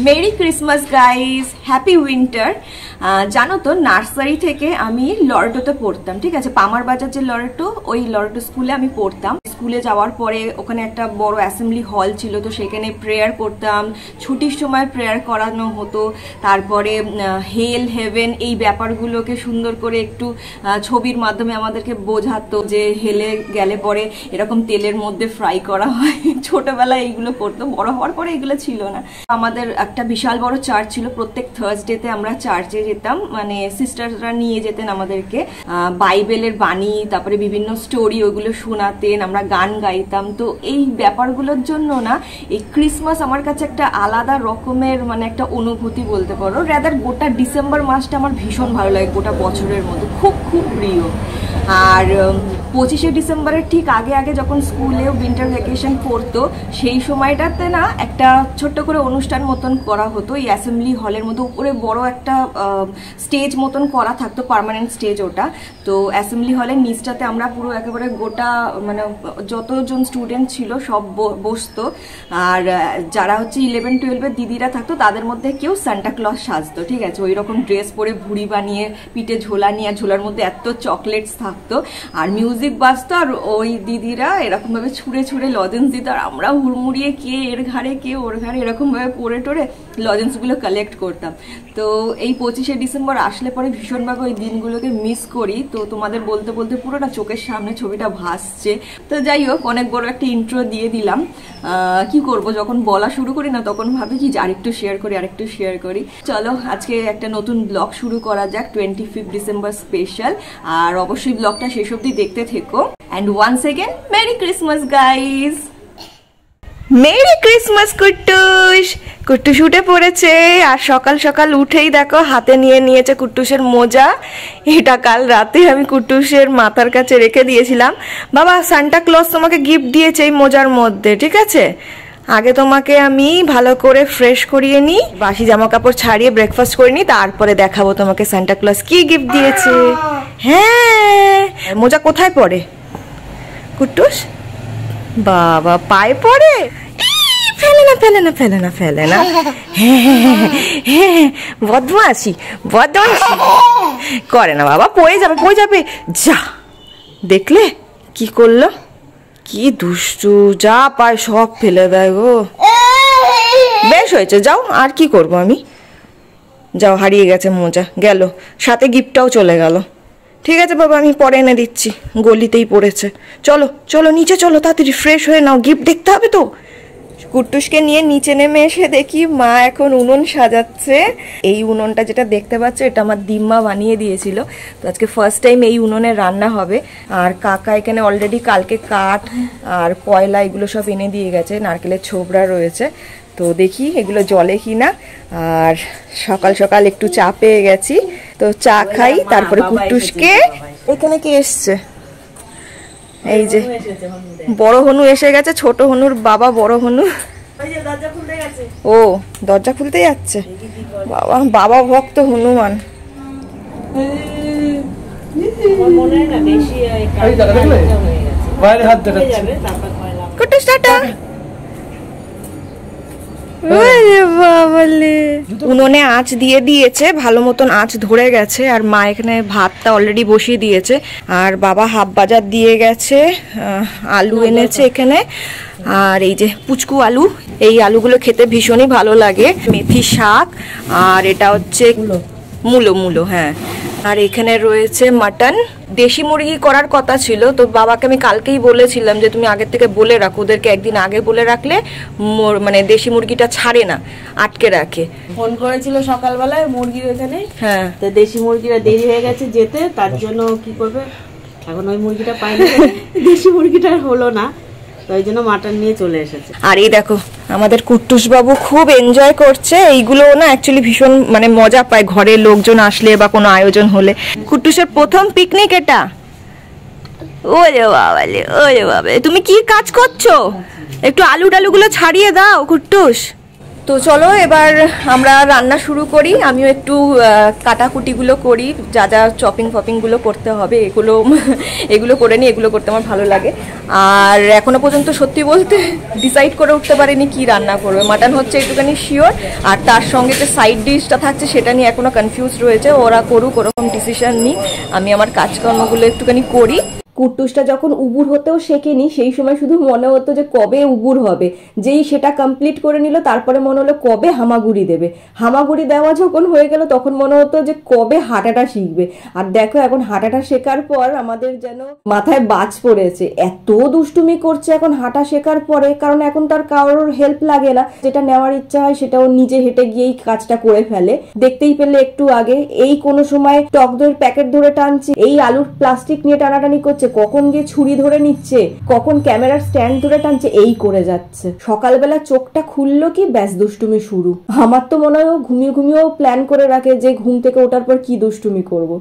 Mary Christmas guys, happy winter. জানো তো nursery থেকে আমি লরেটোতে পড়তাম, ঠিক আছে, পামার বাজার যে লরেটো, ওই লরেটো স্কুলে আমি পড়তাম। স্কুলে যাওয়ার পরে ওখানে একটা বড় অ্যাসেম্বলি হল ছিল, তো সেখানে প্রেয়ার করতাম, ছুটির সময় প্রেয়ার করানো হতো। তারপরে হেল হেভেন এই ব্যাপারগুলোকে সুন্দর করে একটু ছবির মাধ্যমে আমাদেরকে বোঝাতো যে হেলে গেলে পরে এরকম তেলের মধ্যে ফ্রাই করা হয়। ছোটবেলায় এইগুলো করতো, বড় হওয়ার পরে এগুলো ছিল না। আমাদের একটা বিশাল বড় চার্চ ছিল, প্রত্যেক থার্সডেতে আমরা চার্চে যেতাম, মানে সিস্টাররা নিয়ে যেতেন আমাদেরকে, বাইবেলের বাণী, তারপরে বিভিন্ন স্টোরি ওগুলো শোনাতেন, আমরা গান গাইতাম। তো এই ব্যাপারগুলোর জন্য না এই ক্রিসমাস আমার কাছে একটা আলাদা রকমের মানে একটা অনুভূতি বলতে পারো। রাদার গোটা ডিসেম্বর মাসটা আমার ভীষণ ভালো লাগে, গোটা বছরের মধ্যে খুব খুব প্রিয়। আর 25শে ডিসেম্বরের ঠিক আগে আগে যখন স্কুলে উইন্টার ভ্যাকেশন পড়তো, সেই সময়টাতে না একটা ছোট্ট করে অনুষ্ঠান মতন করা হতো এই অ্যাসেম্বলি হলের মধ্যে। উপরে বড় একটা স্টেজ মতন করা থাকতো, পার্মানেন্ট স্টেজ ওটা। তো অ্যাসেম্বলি হলের নিচটাতে আমরা পুরো একেবারে গোটা মানে যতজন স্টুডেন্ট ছিল সব বসতো। আর যারা হচ্ছে 11-12-এর দিদিরা থাকতো, তাদের মধ্যে কেউ সান্টা ক্লজ সাজতো, ঠিক আছে, ওই রকম ড্রেস পরে ভুড়ি বানিয়ে পিঠে ঝোলা নিয়ে, ঝোলার মধ্যে এত চকলেটস থাকতো, আর মিউজিক বাজতো, আর ওই দিদিরা এরকম ভাবে ছুঁড়ে ছুঁড়ে লজেন্স দিত, আর আমরা হুড়মুড়িয়ে কে এর ঘাড়ে কে ওর ঘাড়ে এরকম ভাবে পড়ে টোরে লজেন্সগুলো কালেক্ট করতাম। তো এই 25শে ডিসেম্বর আসলে পরে ভীষণভাবে ওই দিনগুলোকে মিস করি। তো তোমাদের বলতে বলতে পুরোটা চোখের সামনে ছবিটা ভাসছে। তো যাই হোক, অনেক বড় একটা ইন্ট্রো দিয়ে দিলাম। কি করব, যখন বলা শুরু করি না তখন ভাবি কি আরেকটু শেয়ার করি। চলো আজকে একটা নতুন ব্লগ শুরু করা যাক, 25 ডিসেম্বর স্পেশাল। আর অবশ্যই ব্লগটা শেষ অবধি দেখতে থেকো। And once again merry Christmas guys. Merry Christmas Kuttus. Kuttus উঠে পড়েছে, আর সকাল সকাল উঠেই দেখো হাতে নিয়ে নিয়েছে কুট্টুসের মোজা। এটা কাল রাতে আমি কুট্টুসের মাথার কাছে রেখে দিয়েছিলাম। বাবা, সান্টা ক্লজ তোমাকে গিফট দিয়েছে এই মোজার মধ্যে, ঠিক আছে। আগে তোমাকে আমি ভালো করে ফ্রেশ করিয়ে নিই, বাসি জামা কাপড় ছাড়িয়ে ব্রেকফাস্ট করে নিই, তারপরে দেখাবো তোমাকে সান্টা ক্লজ কি গিফট দিয়েছে। হ্যাঁ, মোজা কোথায় পড়ে কুট্টুস? বাবা, পায়ে পড়ে? ফেলে না। হ্যাঁ, বদমাশি করে না বাবা, পড়ে যাবে। যা, দেখলে কি করলো, কি দুষ্টু, যা পায় সব ফেলে দেয় গো। বেশ হয়েছে, যাও, আর কি করবো আমি। যাও, হারিয়ে গেছে মোজা, গেল, সাথে গিফটটাও চলে গেল। ঠিক আছে বাবা, আমি পরে এনে দিচ্ছি, গলিতেই পড়েছে। চলো নিচে চলো, তাড়াতাড়ি ফ্রেশ হয়ে নাও, গিফট দেখতে হবে তো। কুট্টুসকে নিয়ে নিচে নেমে এসে দেখি মা এখন উনুন সাজাচ্ছে। এই উনুনটা যেটা দেখতে পাচ্ছ, এটা আমার দিম্মা বানিয়ে দিয়েছিল। তো আজকে ফার্স্ট টাইম এই উনুনে রান্না হবে। আর কাকা এখানে অলরেডি কালকে কাঠ আর কয়লা এগুলো সব এনে দিয়ে গেছে, নারকেলের ছোবড়া রয়েছে। তো দেখি এগুলো জ্বলে কিনা। আর সকাল সকাল একটু চা পেয়ে গেছি, তো চা খাই, তারপরে কুট্টুসকে। এখানে কি এসছে? এই যে বড় হনু এসে গেছে, ছোট হনুর বাবা বড় হনু। ও, দরজা খুলতে যাচ্ছে। বাবা ভক্ত হনুমান। কুট্টুস টাটা। উনুনে আঁচ দিয়ে দিয়েছে, ভালো মতন আঁচ ধরে গেছে। আর মা এখানে ভাতটা অলরেডি বসিয়ে দিয়েছে। আর বাবা হাফ বাজার দিয়ে গেছে, আলু এনেছে এখানে। আর এই যে পুচকু আলু, এই আলুগুলো খেতে ভীষণই ভালো লাগে। মেথি শাক, আর এটা হচ্ছে মূলো, হ্যাঁ। আর এখানে রয়েছে মাটন। দেশি মুরগি করার কথা ছিল, তো বাবাকে আমি কালকেই বলেছিলাম যে তুমি আগের থেকে বলে রাখো, ওদেরকে একদিন আগে বলে রাখলে মানে দেশি মুরগিটা ছাড়ে না, আটকে রাখে। ফোন করেছিল সকালবেলায় মুরগির এখানে, হ্যাঁ, তো দেশি মুরগিটা দেরি হয়ে গেছে যেতে, তার জন্য কি করবে, এখন ওই মুরগিটা পাইনি, দেশি মুরগিটা হলো না, তো ওই জন্য মাটন নিয়ে চলে এসেছে। আর এই দেখো আমাদের কুট্টুস বাবু খুব এনজয় করছে। এইগুলো না অ্যাকচুয়ালি ভীষণ মানে মজা পায় ঘরে লোকজন আসলে বা কোনো আয়োজন হলে। কুট্টুসের প্রথম পিকনিক এটা। ওরে বাবা, তুমি কি কাজ করছো? একটু আলু টালুগুলো ছাড়িয়ে দাও কুট্টুস। তো চলো এবার আমরা রান্না শুরু করি। আমিও একটু কাটাকুটিগুলো করি, যা যা চপিং ফপিংগুলো করতে হবে এগুলো করে নিই। এগুলো করতে আমার ভালো লাগে। আর এখনো পর্যন্ত সত্যি বলতে ডিসাইড করে উঠতে পারিনি কি রান্না করবে। মাটন হচ্ছে একটুখানি শিওর, আর তার সঙ্গে যে সাইড ডিশটা থাকছে সেটা নিয়ে এখনো কনফিউজ রয়েছে। ওরা করুক, ওরকম ডিসিশন নিই, আমি আমার কাজকর্মগুলো একটুখানি করি। কুট্টুসটা যখন উবুর হতেও শেখেনি সেই সময় শুধু মনে হতো যে কবে উবুর হবে। যেই সেটা কমপ্লিট করে নিল তারপরে মনে হলো কবে হামাগুড়ি দেবে। হামাগুড়ি দেওয়া যখন হয়ে গেল তখন মনে হতো যে কবে হাঁটাটা শিখবে। আর দেখো এখন হাঁটাটা শেখার পর আমাদের যেন মাথায় বাজ পড়েছে, এত দুষ্টুমি করছে এখন হাঁটা শেখার পরে। কারণ এখন তার কারোর হেল্প লাগে না, যেটা নেওয়ার ইচ্ছা হয় সেটাও নিজে হেঁটে গিয়েই কাজটা করে ফেলে। দেখতেই পেলে একটু আগে এই কোনো সময় টক দইয়ের প্যাকেট ধরে টানছে, এই আলুর প্লাস্টিক নিয়ে টানাটানি করছে, কখন গিয়ে ছুরি ধরে নিচ্ছে, কখন ক্যামেরার স্ট্যান্ড ধরে টানছে, এই করে যাচ্ছে। সকালবেলা চোখটা খুললো কি ব্যাস দুষ্টুমি শুরু। আমার তো মনে হয় ও ঘুমিয়ে ঘুমিয়েও প্ল্যান করে রাখে যে ঘুম থেকে ওঠার পর কি দুষ্টুমি করবো।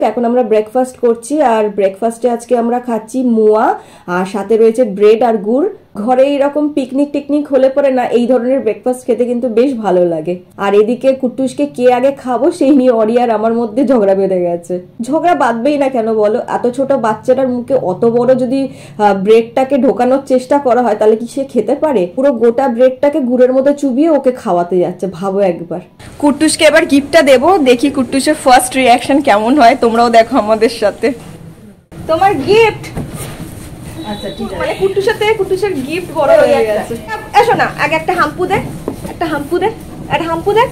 এখন আমরা ব্রেকফাস্ট করছি, আর ব্রেকফাস্টে আজকে আমরা খাচ্ছি মোয়া, আর সাথে রয়েছে ব্রেড আর গুড়। ঘরে এইরকম পিকনিক টিকনিক হলে পরে না এই ধরনের ব্রেকফাস্ট খেতে কিন্তু বেশ ভালো লাগে। আর এদিকে কুট্টুসকে কে আগে খাবো সেই নিয়ে অরি আর আমার মধ্যে ঝগড়া বেঁধে গেছে। ঝগড়া বাঁধবেই না কেন বলো, এত ছোট বাচ্চাটার মুখে অত বড় যদি ব্রেডটাকে ঢোকানোর চেষ্টা করা হয় তাহলে কি সে খেতে পারে? পুরো গোটা ব্রেডটাকে গুড়ের মধ্যে চুবিয়ে ওকে খাওয়াতে যাচ্ছে, ভাবো একবার। কুট্টুসকে এবার গিফটটা দেবো, দেখি কুট্টুসের ফার্স্ট রিয়াকশন কেমন হয়। তোমরাও দেখো আমাদের সাথে। তোমার গিফট। আচ্ছা ঠিক আছে, মানে কুট্টুসের গিফট বড় হয়ে গেছে। এসো না, আগে একটা হাম্পু দে, একটা হাম্পু দে, একটা হাম্পু দে,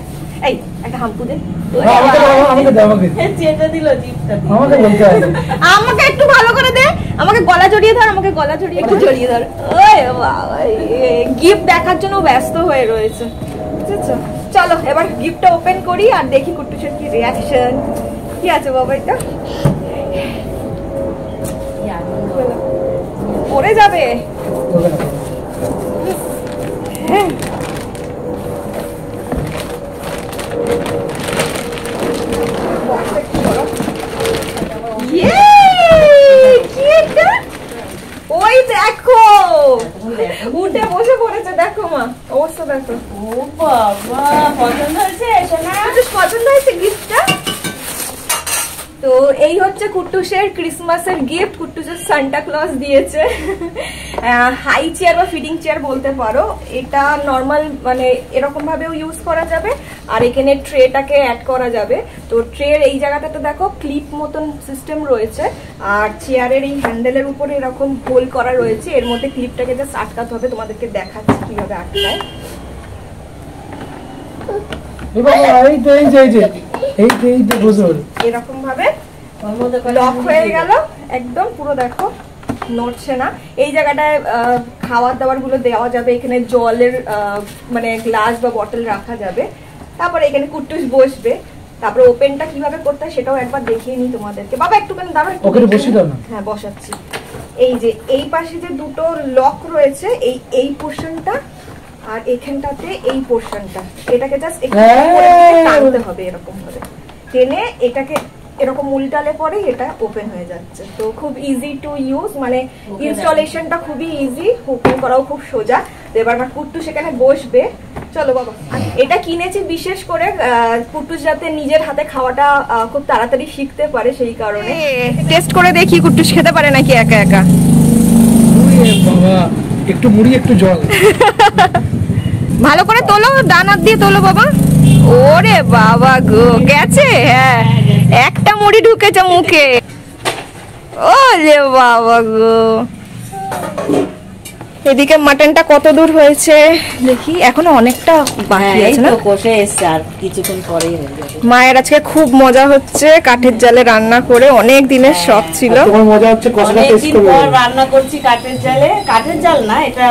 এই একটা হাম্পু দে। আমাকে একটু ভালো করে দে, আমাকে গলা জড়িয়ে ধর, আমাকে গলা জড়িয়ে একটু জড়িয়ে ধর। ওই বাবা, গিফট দেখার জন্য ব্যস্ত হয়ে রয়েছে। বুঝেছো? চলো এবার গিফটটা ওপেন করি আর দেখি কুট্টুসের কি রিয়াকশন। কি আছে বাবা এটা? পড়ে যাবে। হ্যাঁ ওই দেখো উঠে বসে পড়েছে, দেখো মা অবস্থা দেখো। ও বাবা, পছন্দ হয়েছে? পছন্দ হয়েছে গিফটটা? তো এই হচ্ছে কুট্টুসের ক্রিসমাসের গিফট। কুট্টুসের সান্টা ক্লজ দিয়েছে হাই চেয়ার বা ফিডিং চেয়ার বলতে পারো। এটা নর্মাল মানে এরকম ভাবেও ইউজ করা যাবে, আর এখানে ট্রেটাকে অ্যাড করা যাবে। তো ট্রের এই জায়গাটাতে দেখো ক্লিপ মতন সিস্টেম রয়েছে, আর চেয়ারের এই হ্যান্ডেলের উপরে এরকম হোল করা রয়েছে। এর মধ্যে ক্লিপটাকে জাস্ট আটকাতে হবে, তোমাদেরকে দেখাচ্ছি কিভাবে আটকায়। এরকম ভাবে লক হয়ে গেল একদম পুরো, দেখো নড়ছে না। এই জায়গাটায় খাবার দাবার গুলো দেওয়া যাবে, এখানে জলের মানে গ্লাস বা বটল রাখা যাবে। তারপরে এখানে কুট্টুস বসবে। তারপরে ওপেনটা কিভাবে করতে হয় সেটাও একবার দেখিয়ে নিই তোমাদেরকে। বাবা একটুখানি দাঁড়াও, হ্যাঁ বসাচ্ছি। এই যে এই পাশে যে দুটো লক রয়েছে, এই পোর্শনটা আর এখানটাতে এই পোর্শনটা, এটাকে জাস্ট একটু টানতে হবে এরকম ভাবে টেনে। এটাকে এরকম উল্টালে পরে এটা ওপেন হয়ে যাচ্ছে। তো খুব ইজি টু ইউজ, মানে ইনস্টলেশনটা খুবই ইজি, ওপেন করাও খুব সোজা। তো এবার আমার কুট্টু সেখানে বসবে। চলো বাবা, এটা কিনেছি বিশেষ করে কুট্টুস যাতে নিজের হাতে খাওয়াটা খুব তাড়াতাড়ি শিখতে পারে, সেই কারণে। টেস্ট করে দেখি কুট্টুস খেতে পারে নাকি একা একা। বাবা একটু মুড়ি একটু জল। ভালো করে তোলো, দানাত দিয়ে তোলো বাবা। ওরে বাবা গো, গেছে। হ্যাঁ, একটা মুড়ি ঢুকেছে মুখে। ওরে বাবা গো। এদিকে মাটনটা কত দূর হয়েছে দেখি, এখনো অনেকটা বাকি আছে না? কষে এসছে, আর কিছুক্ষণ পরেই হয়ে যাবে। মায়ের আজকে খুব মজা হচ্ছে, কাঠের জালে রান্না করে, অনেক দিনের শখ ছিল। তোমার মজা হচ্ছে কষাটা টেস্ট অনেকদিন করবে। পর রান্না করছি কাঠের জালে। কাঠের জাল না, এটা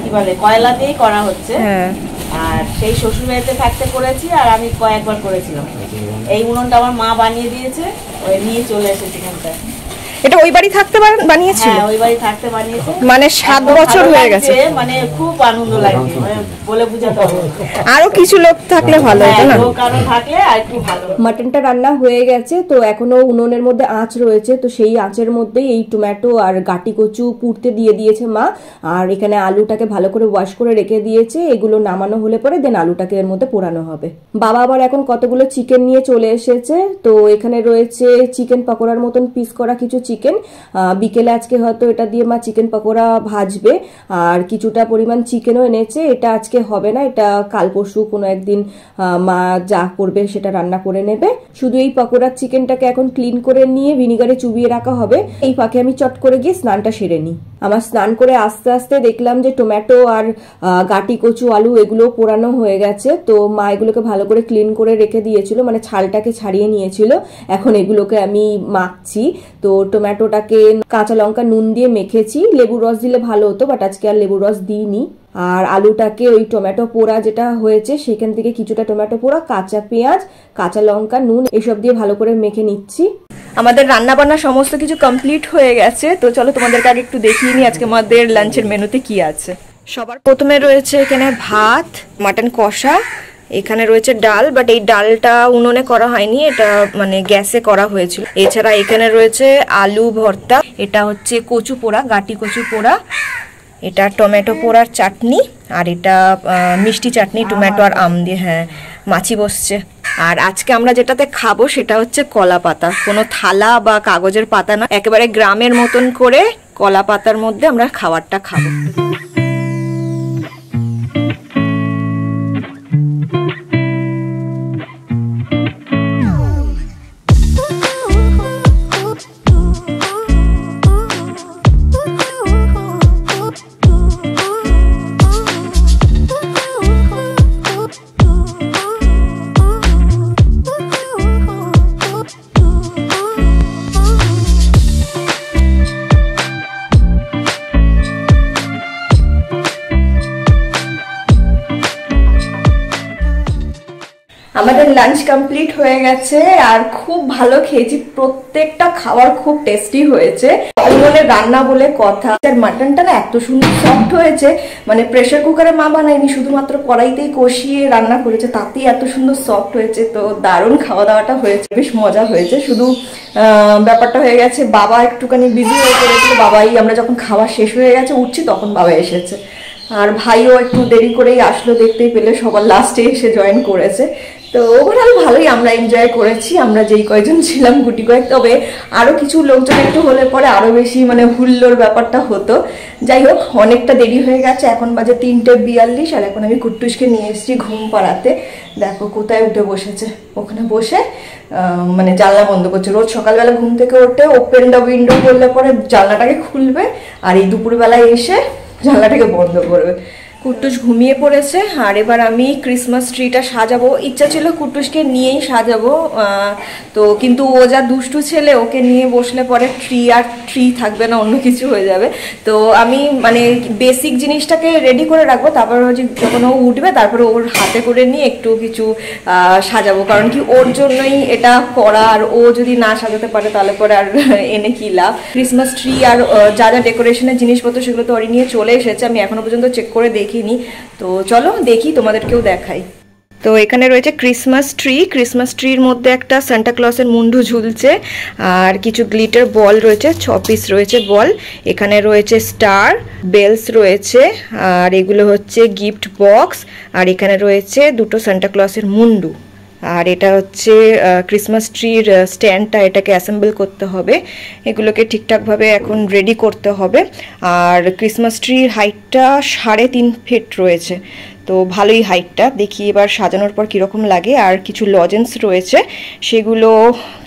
কি বলে, কয়লা দিয়েই করা হচ্ছে। হ্যাঁ, আর সেই শ্বশুর বাড়িতে থাকতে করেছি, আর আমি কয়েকবার করেছিলাম। এই উনুনটা আমার মা বানিয়ে দিয়েছে, ওই নিয়ে চলে এসেছি এখানটা। এটা ওই বাড়ি থাকতে বানিয়েছিল? হ্যাঁ, ওই বাড়ি থাকতে বানিয়েছে। মানে 7 বছর হয়ে গেছে। মানে খুব আনন্দ লাগছে, মানে বলে বোঝাতে পারবো না। আরো কিছু লোক থাকলে ভালো হতো না? লোক আরো থাকলে আর একটু ভালো। মাটনটা রান্না হয়ে গেছে, তো এখনো উনুনের মধ্যে আঁচ রয়েছে। তো সেই আঁচের মধ্যেই এই টমেটো আর গাটি কচু পুড়তে দিয়ে দিয়েছে মা। আর এখানে আলুটাকে ভালো করে ওয়াশ করে রেখে দিয়েছে। এগুলো নামানো হলে পরে দেন আলুটাকে এর মধ্যে পোড়ানো হবে। বাবা আবার এখন কতগুলো চিকেন নিয়ে চলে এসেছে। তো এখানে রয়েছে চিকেন পকোড়ার মতন পিস করা কিছু চিকেন। বিকেলে আজকে হয়তো এটা দিয়ে মা চিকেন পকোড়া ভাজবে। আর কিছুটা পরিমাণ চিকেনও এনেছে। এটা আজকে হবে না, এটা কাল পরশু কোনো একদিন মা যা করবে সেটা রান্না করে নেবে। শুধু এই পকোড়ার চিকেনটাকে এখন ক্লিন করে নিয়ে ভিনিগারে চুবিয়ে রাখা হবে। এই ফাঁকে আমি চট করে গিয়ে স্নানটা সেরে নিই। আমার স্নান করে আস্তে আস্তে দেখলাম যে টমেটো আর গাটি কচু আলু এগুলো পোড়ানো হয়ে গেছে। তো মা এগুলোকে ভালো করে ক্লিন করে রেখে দিয়েছিল, মানে ছালটাকে ছাড়িয়ে নিয়েছিল। এখন এগুলোকে আমি মাখছি। তো টমেটোটাকে কাঁচা লঙ্কা নুন দিয়ে মেখেছি, লেবুর রস দিলে ভালো হতো, বাট আজকে আর লেবুর রস দিইনি। আর আলুটাকে ওই টমেটো পোড়া যেটা হয়েছে সেখান থেকে কিছুটা টমেটো পোড়া, কাঁচা পেঁয়াজ, কাঁচা লঙ্কা, নুন এসব দিয়ে ভালো করে মেখে নিচ্ছি। আমাদের রান্না বান্না সমস্ত কিছু কমপ্লিট হয়ে গেছে। তো চলো তোমাদেরকে আগে একটু দেখিয়ে নিই আজকে আমাদের লাঞ্চের মেনুতে কি আছে। সবার প্রথমে রয়েছে এখানে ভাত, মাটন কষা, এখানে রয়েছে ডাল, বাট এই ডালটা উনুনে করা হয়নি, এটা মানে গ্যাসে করা হয়েছিল। এছাড়া এখানে রয়েছে আলু ভর্তা, এটা হচ্ছে কচু পোড়া, গাটি কচু পোড়া, এটা টমেটো পোড়ার চাটনি, আর এটা মিষ্টি চাটনি টমেটো আর আম দিয়ে। হ্যাঁ, মাছি বসছে। আর আজকে আমরা যেটাতে খাবো সেটা হচ্ছে কলা পাতা, কোনো থালা বা কাগজের পাতা না, একেবারে গ্রামের মতন করে কলা পাতার মধ্যে আমরা খাবারটা খাবো। আমাদের লাঞ্চ কমপ্লিট হয়ে গেছে আর খুব ভালো খেয়েছি, প্রত্যেকটা খাবার খুব টেস্টি হয়েছে। উনুনে রান্না বলে কথা। আর মাটনটা না এত সুন্দর সফট হয়েছে, মানে প্রেসার কুকারে মা বানায়নি, শুধুমাত্র কড়াইতেই কষিয়ে রান্না করেছে, তাতেই এত সুন্দর সফট হয়েছে। তো দারুণ খাওয়া দাওয়াটা হয়েছে, বেশ মজা হয়েছে। শুধু ব্যাপারটা হয়ে গেছে বাবা একটুখানি বিজি হয়ে পড়েছিল। বাবাই আমরা যখন খাওয়া শেষ হয়ে গেছে উঠছি তখন বাবা এসেছে, আর ভাইও একটু দেরি করেই আসলো, দেখতেই পেলে সবার লাস্টে এসে জয়েন করেছে। তো ওভারঅল ভালোই আমরা এনজয় করেছি, আমরা যেই কয়জন ছিলাম গুটি কয়েক। তবে আরো কিছু লোকজন একটু হলে পরে আরো বেশি মানে হুল্লোর ব্যাপারটা হতো। যাই হোক, অনেকটা দেরি হয়ে গেছে, এখন বাজে 3:42, আর এখন আমি কুট্টুসকে নিয়ে এসেছি ঘুম পাড়াতে। দেখো কোথায় উঠে বসেছে, ওখানে বসে মানে জানলা বন্ধ করছে। রোজ সকালবেলা ঘুম থেকে উঠে ওপেন দ্য উইন্ডো করলে পরে জানলাটাকে খুলবে, আর এই দুপুরবেলায় এসে জানলাটাকে বন্ধ করবে। কুট্টুস ঘুমিয়ে পড়েছে। আর এবার আমি ক্রিসমাস ট্রিটা সাজাবো, ইচ্ছা ছিল কুট্টুসকে নিয়েই সাজাবো, তো কিন্তু ও যা দুষ্টু ছেলে, ওকে নিয়ে বসলে পরে ট্রি থাকবে না, অন্য কিছু হয়ে যাবে। তো আমি মানে বেসিক জিনিসটাকে রেডি করে রাখবো, তারপর হচ্ছে যখন ও উঠবে তারপরে ওর হাতে করে নিয়ে একটু কিছু সাজাবো, কারণ কি ওর জন্যই এটা করা, আর ও যদি না সাজাতে পারে তাহলে পরে আর এনে কি লাভ। ক্রিসমাস ট্রি আর যা যা ডেকোরেশনের জিনিসপত্র সেগুলো তো ওরই নিয়ে চলে এসেছে, আমি এখনো পর্যন্ত চেক করে দেখিনি। তো চলো দেখি, তোমাদেরকেও দেখাই। তো এখানে রয়েছে ক্রিসমাস ট্রির মধ্যে একটা সান্টা ক্লসের মুন্ডু ঝুলছে, আর কিছু গ্লিটার বল রয়েছে, 6 পিস রয়েছে বল। এখানে রয়েছে স্টার, বেলস রয়েছে, আর এগুলো হচ্ছে গিফট বক্স, আর এখানে রয়েছে দুটো সান্টা ক্লসের মুন্ডু। আর এটা হচ্ছে ক্রিসমাস ট্রির স্ট্যান্ডটা, এটাকে অ্যাসেম্বল করতে হবে, এগুলোকে ঠিকঠাকভাবে এখন রেডি করতে হবে। আর ক্রিসমাস ট্রির হাইটটা 3.5 ফিট রয়েছে, তো ভালোই হাইটটা। দেখি এবার সাজানোর পর কীরকম লাগে। আর কিছু লজেন্স রয়েছে, সেগুলো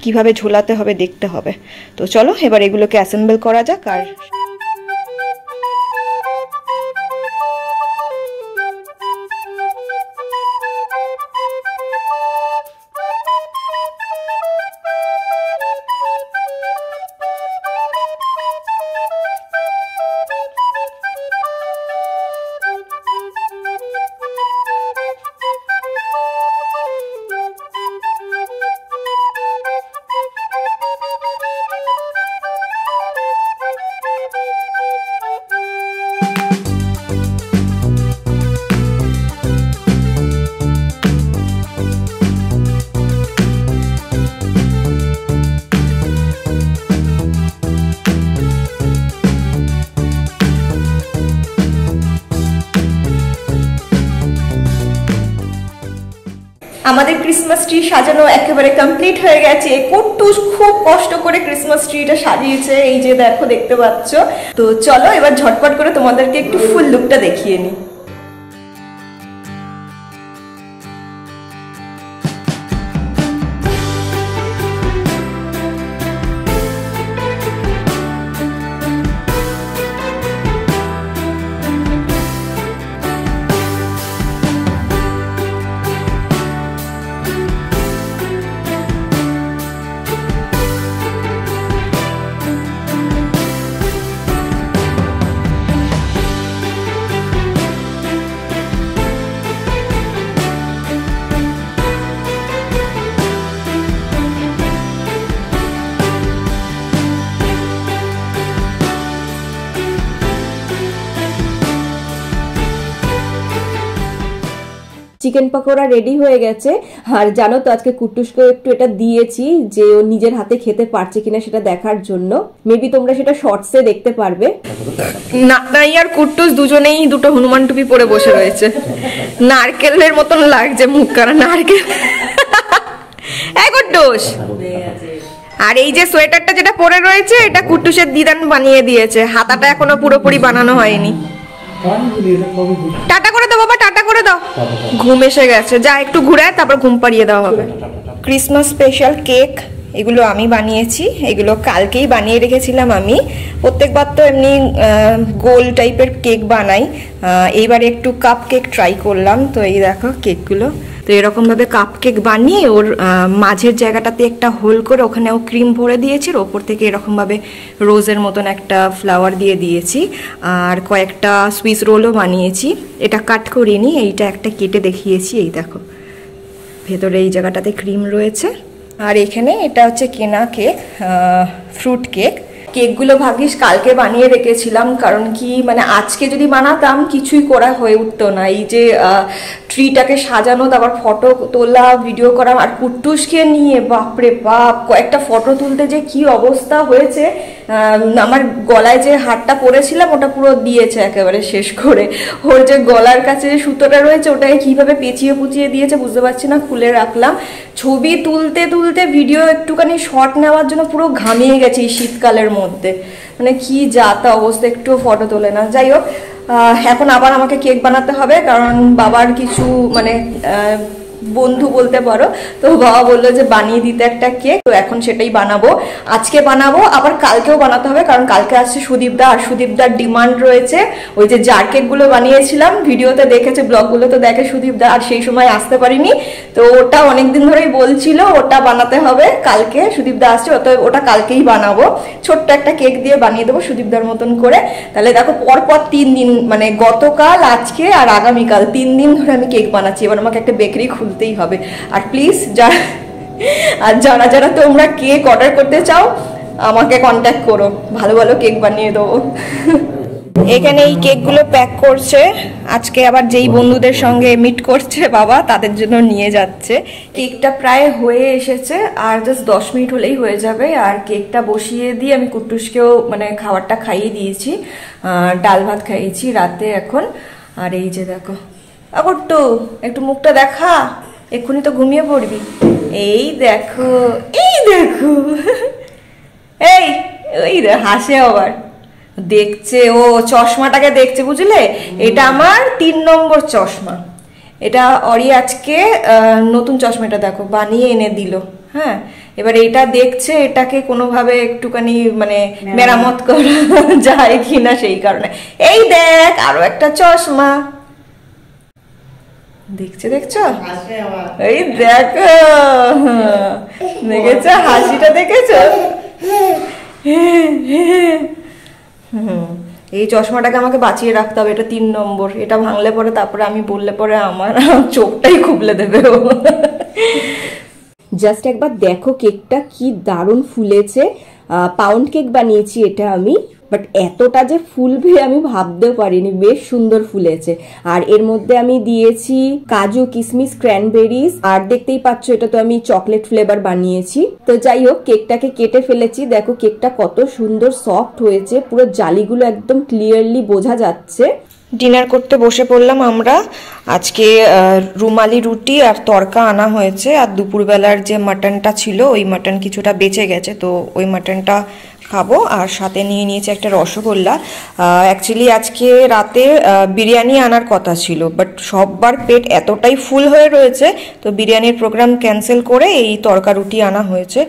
কিভাবে ঝোলাতে হবে দেখতে হবে। তো চলো এবার এগুলোকে অ্যাসেম্বল করা যাক। আর আমাদের ক্রিসমাস ট্রি সাজানো একেবারে কমপ্লিট হয়ে গেছে। কুট্টুস খুব কষ্ট করে ক্রিসমাস ট্রিটা সাজিয়েছে, এই যে দেখো, দেখতে পাচ্ছ। তো চলো এবার ঝটপট করে তোমাদেরকে একটু ফুল লুকটা দেখিয়ে নিই। চিকেন পকোড়া রেডি হয়ে গেছে। আর জানো তো আজকে কুট্টুসকে একটু এটা দিয়েছি যে ও নিজের হাতে খেতে পারছে কিনা সেটা দেখার জন্য। মেবি তোমরা সেটা শর্টসে দেখতে পারবে। নাই আর কুট্টুস দুজনেই দুটো হনুমান টুপি পরে বসে রয়েছে, নারকেলের মতন লাগছে মুখ কারা নারকেল। এই কুট্টুস, আর এই যে সোয়েটারটা যেটা পরে রয়েছে এটা কুট্টুসের দিদান বানিয়ে দিয়েছে, হাতাটা এখনো পুরোপুরি বানানো হয়নি। টাটা করে দাও বাবা, টাটা করে দাও, ঘুম এসে গেছে, যা একটু ঘুরায় তারপর ঘুম পাড়িয়ে দেওয়া হবে। ক্রিসমাস স্পেশাল কেক এগুলো আমি বানিয়েছি, এগুলো কালকেই বানিয়ে রেখেছিলাম আমি। প্রত্যেকবার তো এমনি গোল টাইপের কেক বানাই, এইবারে একটু কাপ কেক ট্রাই করলাম। তো এই দেখো কেকগুলো, তো এরকমভাবে কাপ কেক বানিয়ে ওর মাঝের জায়গাটাতে একটা হোল করে ওখানেও ক্রিম ভরে দিয়েছি, আর ওপর থেকে এরকমভাবে রোজের মতন একটা ফ্লাওয়ার দিয়ে দিয়েছি। আর কয়েকটা সুইস রোলও বানিয়েছি, এটা কাট করিনি, এইটা একটা কেটে দেখিয়েছি। এই দেখো ভেতরে এই জায়গাটাতে ক্রিম রয়েছে। আর এখানে এটা হচ্ছে কেনা কেক, ফ্রুট কেক। কেকগুলো ভাবিস কালকে বানিয়ে রেখেছিলাম, কারণ কি মানে আজকে যদি বানাতাম কিছুই করা হয়ে উঠতো না। এই যে ট্রিটাকে সাজানো, তারপর ফটো তোলা, ভিডিও করা, আর কুট্টুসকে নিয়ে বাপরে বাপ কয়েকটা ফটো তুলতে যে কি অবস্থা হয়েছে। আমার গলায় যে হারটা পরেছিলাম ওটা পুরো দিয়েছে একেবারে শেষ করে। ওর যে গলার কাছে যে সুতোটা রয়েছে ওটাকে কিভাবে পেঁচিয়ে পুচিয়ে দিয়েছে বুঝতে পারছি না, খুলে রাখলাম। ছবি তুলতে তুলতে ভিডিও একটুখানি শর্ট নেওয়ার জন্য পুরো ঘামিয়ে গেছে এই শীতকালের মধ্যে, মানে কি যাতা অবস্থা, একটুও ফটো তোলে না। যাই হোক, এখন আবার আমাকে কেক বানাতে হবে, কারণ বাবার কিছু মানে বন্ধু বলতে পারো, তো বাবা বললো যে বানিয়ে দিতে একটা কেক, তো এখন সেটাই বানাবো। আজকে বানাবো, আবার কালকেও বানাতে হবে, কারণ কালকে আসছে সুদীপদা, আর সুদীপদার ডিমান্ড রয়েছে। ওই যে জার কেকগুলো বানিয়েছিলাম ভিডিওতে দেখেছে, ব্লগগুলো তো দেখে সুদীপদা, আর সেই সময় আসতে পারিনি, তো ওটা অনেকদিন ধরেই বলছিল ওটা বানাতে হবে। কালকে সুদীপদা আসছে, ওটা কালকেই বানাবো। ছোট্ট একটা কেক দিয়ে বানিয়ে দেবো সুদীপদার মতন করে। তাহলে দেখো পরপর 3 দিন, মানে গতকাল, আজকে আর আগামীকাল 3 দিন ধরে আমি কেক বানাচ্ছি। এবার আমাকে একটা বেকারি খুলতেই হবে। আর প্লিজ যারা যারা তোমরা কেক অর্ডার করতে চাও আমাকে কন্ট্যাক্ট করো, ভালো ভালো কেক বানিয়ে দেবো। এখানে এই কেকগুলো প্যাক করছে, আজকে আবার যেই বন্ধুদের সঙ্গে মিট করছে বাবা তাদের জন্য নিয়ে যাচ্ছে। কেকটা প্রায় হয়ে এসেছে, আর জাস্ট 10 মিনিট হলেই হয়ে যাবে। আর কেকটা বসিয়ে দিয়ে আমি কুট্টুসকেও মানে খাবারটা খাইয়ে দিয়েছি, ডাল ভাত খাইয়েছি রাতে এখন। আর এই যে দেখো কুট্টু, একটু মুখটা দেখা, এক্ষুনি তো ঘুমিয়ে পড়বি। এই দেখো এই দেখো, এই ওই হাসে আবার দেখছে, ও চশমাটাকে দেখছে বুঝলে। এটা আমার 3 নম্বর চশমা। এটা অরি আজকে নতুন চশমাটা দেখো বানিয়ে এনে দিল। হ্যাঁ, এবার এটা দেখছে, এটাকে কোনোভাবে একটুখানি মানে মেরামত করা যায় কিনা সেই কারণে। এই দেখ আরো একটা চশমা দেখছে, দেখছো? এই দেখো, দেখেছো হাসিটা, দেখেছো? এই চশমাটাকে আমাকে বাঁচিয়ে রাখতে হবে, এটা 3 নম্বর। এটা ভাঙলে পরে তারপরে আমি বললে পরে আমার চোখটাই খুবলে দেবে ও। জাস্ট একবার দেখো কেকটা কি দারুণ ফুলেছে। পাউন্ড কেক বানিয়েছি এটা আমি, বাট এতটা যে ফুলবে আমি ভাবতেও পারিনি, বেশ সুন্দর ফুলেছে। আর এর মধ্যে আমি দিয়েছি কাজু, কিশমিশ, ক্র্যানবেরিজ, আর দেখতেই পাচ্ছ এটা তো আমি চকলেট ফ্লেভার বানিয়েছি। তো যাই হোক, কেকটাকে কেটে ফেলেছি, দেখো কেকটা কত সুন্দর সফট হয়েছে, পুরো জালিগুলো একদম ক্লিয়ারলি বোঝা যাচ্ছে। ডিনার করতে বসে পড়লাম আমরা। আজকে রুমালি রুটি আর তরকা আনা হয়েছে, আর দুপুরবেলার যে মাটনটা ছিল ওই মাটন কিছুটা বেঁচে গেছে, তো ওই মাটনটা খাবো। আর সাথে নিয়ে নিয়েছি একটা রসগোল্লা। অ্যাকচুয়ালি আজকে রাতে বিরিয়ানি আনার কথা ছিল, বাট সববার পেট এতটাই ফুল হয়ে রয়েছে, তো বিরিয়ানির প্রোগ্রাম ক্যান্সেল করে এই তরকা রুটি আনা হয়েছে।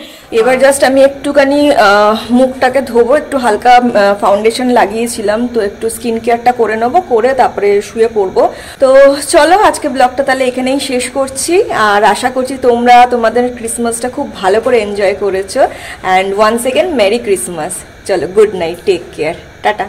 এবার জাস্ট আমি একটুখানি মুখটাকে ধোবো, একটু হালকা ফাউন্ডেশন লাগিয়েছিলাম, তো একটু স্কিন কেয়ারটা করে নেবো, করে তারপরে শুয়ে পড়বো। তো চলো আজকে ব্লগটা তাহলে এখানেই শেষ করছি। আর আশা করছি তোমরা তোমাদের ক্রিসমাসটা খুব ভালো করে এনজয় করেছো। And once again merry Christmas. চলো, good night, take care, tata.